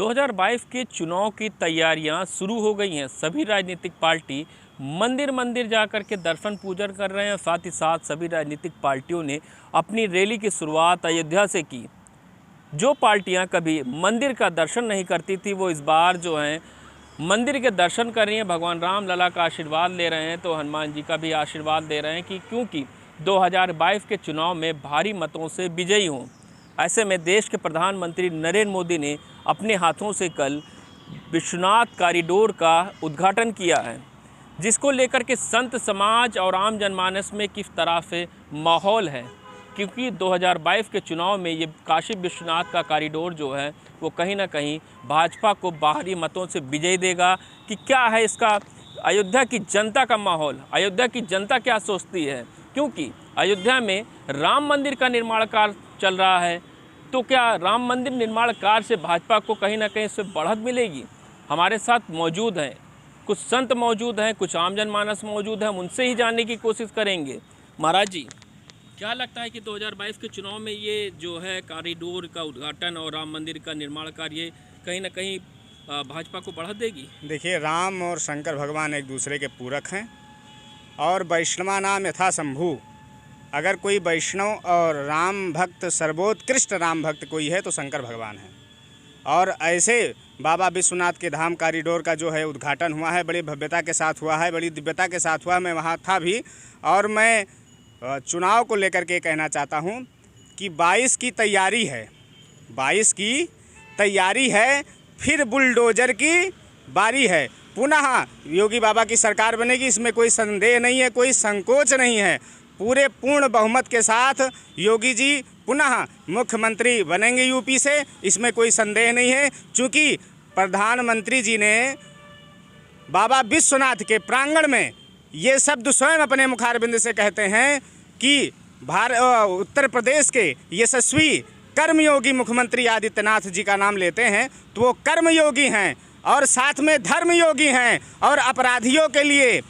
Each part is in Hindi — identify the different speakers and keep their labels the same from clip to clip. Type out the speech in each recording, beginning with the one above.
Speaker 1: 2022 के चुनाव की तैयारियां शुरू हो गई हैं। सभी राजनीतिक पार्टी मंदिर मंदिर जाकर के दर्शन पूजन कर रहे हैं। साथ ही साथ सभी राजनीतिक पार्टियों ने अपनी रैली की शुरुआत अयोध्या से की। जो पार्टियां कभी मंदिर का दर्शन नहीं करती थी वो इस बार जो हैं मंदिर के दर्शन कर रही हैं। भगवान राम लला का आशीर्वाद ले रहे हैं तो हनुमान जी का भी आशीर्वाद ले रहे हैं कि क्योंकि 2022 के चुनाव में भारी मतों से विजयी हों। ऐसे में देश के प्रधानमंत्री नरेंद्र मोदी ने अपने हाथों से कल विश्वनाथ कॉरिडोर का उद्घाटन किया है, जिसको लेकर के संत समाज और आम जनमानस में किस तरह से माहौल है, क्योंकि 2022 के चुनाव में ये काशी विश्वनाथ का कॉरिडोर जो है वो कहीं ना कहीं भाजपा को बाहरी मतों से विजय देगा। कि क्या है इसका अयोध्या की जनता का माहौल, अयोध्या की जनता क्या सोचती है, क्योंकि अयोध्या में राम मंदिर का निर्माण कार्य चल रहा है। तो क्या राम मंदिर निर्माण कार्य से भाजपा को कहीं ना कहीं इससे बढ़त मिलेगी? हमारे साथ मौजूद हैं कुछ संत, मौजूद हैं कुछ आम जनमानस मौजूद हैं, हम उनसे ही जानने की कोशिश करेंगे। महाराज जी, क्या लगता है कि 2022 के चुनाव में ये जो है कॉरिडोर का उद्घाटन और राम मंदिर का निर्माण कार्य कहीं ना कहीं भाजपा को बढ़त देगी?
Speaker 2: देखिए, राम और शंकर भगवान एक दूसरे के पूरक हैं और वैष्णवा नाम यथा शंभु। अगर कोई वैष्णव और राम भक्त, सर्वोत्कृष्ट राम भक्त कोई है तो शंकर भगवान है। और ऐसे बाबा विश्वनाथ के धाम कॉरिडोर का जो है उद्घाटन हुआ है, बड़ी भव्यता के साथ हुआ है, बड़ी दिव्यता के साथ हुआ। मैं वहाँ था भी और मैं चुनाव को लेकर के कहना चाहता हूँ कि 22 की तैयारी है, 22 की तैयारी है, फिर बुलडोजर की बारी है। पुनः योगी बाबा की सरकार बनेगी, इसमें कोई संदेह नहीं है, कोई संकोच नहीं है। पूरे पूर्ण बहुमत के साथ योगी जी पुनः मुख्यमंत्री बनेंगे यूपी से, इसमें कोई संदेह नहीं है। चूँकि प्रधानमंत्री जी ने बाबा विश्वनाथ के प्रांगण में ये शब्द स्वयं अपने मुखारबिंद से कहते हैं कि उत्तर प्रदेश के यशस्वी कर्मयोगी मुख्यमंत्री आदित्यनाथ जी का नाम लेते हैं तो वो कर्मयोगी हैं और साथ में धर्मयोगी हैं और अपराधियों के लिए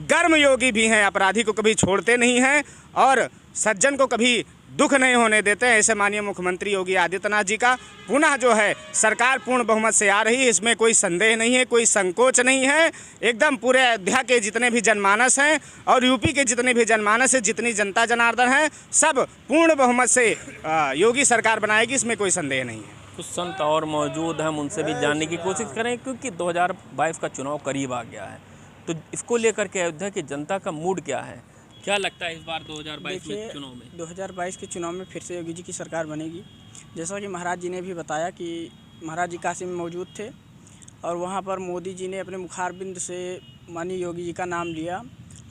Speaker 2: कर्मयोगी भी हैं। अपराधी को कभी छोड़ते नहीं हैं और सज्जन को कभी दुख नहीं होने देते हैं। ऐसे माननीय मुख्यमंत्री योगी आदित्यनाथ जी का पुनः जो है सरकार पूर्ण बहुमत से आ रही है, इसमें कोई संदेह नहीं है, कोई संकोच नहीं है। एकदम पूरे अयोध्या के जितने भी जनमानस हैं और यूपी के जितने भी जनमानस है, जितनी जनता जनार्दन है, सब पूर्ण बहुमत से योगी सरकार बनाएगी, इसमें कोई संदेह नहीं है।
Speaker 1: कुछ संत और मौजूद हैं, हम उनसे भी जानने की कोशिश करें, क्योंकि 2022 का चुनाव करीब आ गया है तो इसको लेकर के अयोध्या की जनता का मूड क्या है? क्या लगता है इस बार 2022 के चुनाव में?
Speaker 3: 2022 के चुनाव में फिर से योगी जी की सरकार बनेगी। जैसा कि महाराज जी ने भी बताया कि महाराज जी काशी में मौजूद थे और वहाँ पर मोदी जी ने अपने मुखारबिंद से माननीय योगी जी का नाम लिया।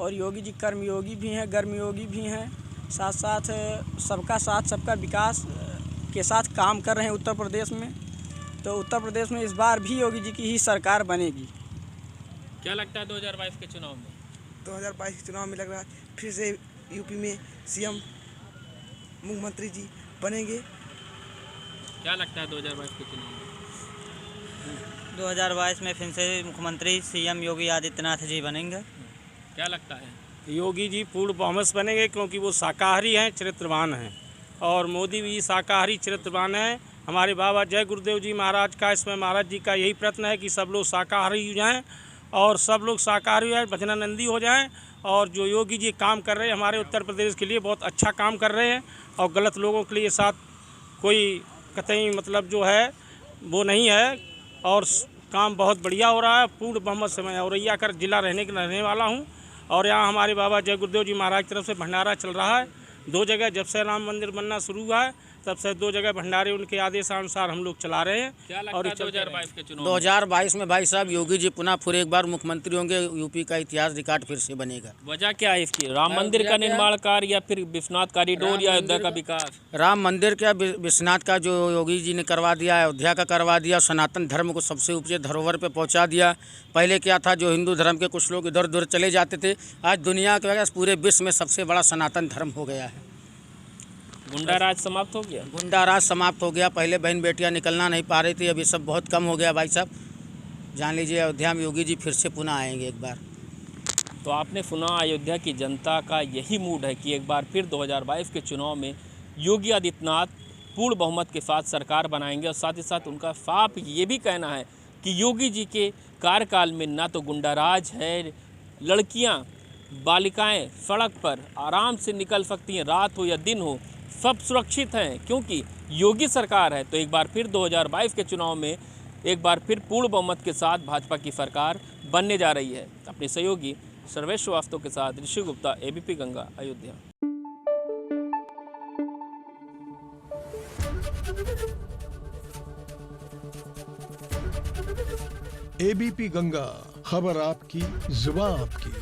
Speaker 3: और योगी जी कर्मयोगी भी हैं, गर्मयोगी भी हैं, साथ साथ सबका साथ सबका विकास के साथ काम कर रहे हैं उत्तर प्रदेश में। तो उत्तर प्रदेश में इस बार भी योगी जी की ही सरकार बनेगी।
Speaker 1: क्या लगता है 2022 के चुनाव में?
Speaker 4: 2022 के चुनाव में लग रहा है फिर से यूपी में सीएम मुख्यमंत्री जी बनेंगे।
Speaker 1: क्या लगता है 2022 के चुनाव में?
Speaker 5: 2022 में फिर से मुख्यमंत्री सीएम योगी आदित्यनाथ जी बनेंगे।
Speaker 1: क्या लगता है?
Speaker 6: योगी जी पूर्ण बहुमत बनेंगे, क्योंकि वो शाकाहारी हैं, चरित्रवान हैं और मोदी भी शाकाहारी चरित्रवान हैं। हमारे बाबा जय गुरुदेव जी महाराज का, इसमें महाराज जी का यही प्रयत्न है कि सब लोग शाकाहारी हो जाएँ और सब लोग शाकाहारी हो जाए, भजनानंदी हो जाएं। और जो योगी जी काम कर रहे हैं हमारे उत्तर प्रदेश के लिए बहुत अच्छा काम कर रहे हैं और गलत लोगों के लिए साथ कोई कतई मतलब जो है वो नहीं है और काम बहुत बढ़िया हो रहा है। पूर्ण बहुमत से मैं औरैया कर जिला रहने वाला हूं और यहाँ हमारे बाबा जय गुरुदेव जी महाराज की तरफ से भंडारा चल रहा है। 2 जगह जब से राम मंदिर बनना शुरू हुआ है तब से 2 जगह भंडारे उनके आदेशानुसार हम लोग चला रहे हैं।
Speaker 1: क्या लगता है 2022 के चुनाव?
Speaker 7: 2022 में भाई साहब योगी जी पुनः फिर एक बार मुख्यमंत्री होंगे, यूपी का इतिहास रिकॉर्ड फिर से बनेगा।
Speaker 1: वजह क्या है इसकी? राम मंदिर का निर्माण कार्य या फिर विश्वनाथ कॉरिडोर या अयोध्या का विकास?
Speaker 7: राम मंदिर का, विश्वनाथ का जो योगी जी ने करवा दिया, अयोध्या का करवा दिया, सनातन धर्म को सबसे ऊंचे धरोहर पे पहुंचा दिया। पहले क्या था, जो हिंदू धर्म के कुछ लोग इधर उधर चले जाते थे, आज दुनिया के पूरे विश्व में सबसे बड़ा सनातन धर्म हो गया है।
Speaker 1: गुंडा राज समाप्त हो गया?
Speaker 7: गुंडा राज समाप्त हो गया। पहले बहन बेटियां निकलना नहीं पा रही थी, अभी सब बहुत कम हो गया भाई साहब। जान लीजिए अयोध्या में योगी जी फिर से पुनः आएंगे एक बार।
Speaker 1: तो आपने सुना, अयोध्या की जनता का यही मूड है कि एक बार फिर 2022 के चुनाव में योगी आदित्यनाथ पूर्ण बहुमत के साथ सरकार बनाएंगे। और साथ ही साथ उनका साफ ये भी कहना है कि योगी जी के कार्यकाल में ना तो गुंडाराज है, लड़कियां, बालिकाएं सड़क पर आराम से निकल सकती हैं, रात हो या दिन हो, सब सुरक्षित हैं, क्योंकि योगी सरकार है। तो एक बार फिर 2022 के चुनाव में एक बार फिर पूर्ण बहुमत के साथ भाजपा की सरकार बनने जा रही है। अपने सहयोगी सर्वेश श्रीवास्तव के साथ ऋषि गुप्ता, एबीपी गंगा, अयोध्या।
Speaker 8: एबीपी गंगा, खबर आपकी, जुबान आपकी।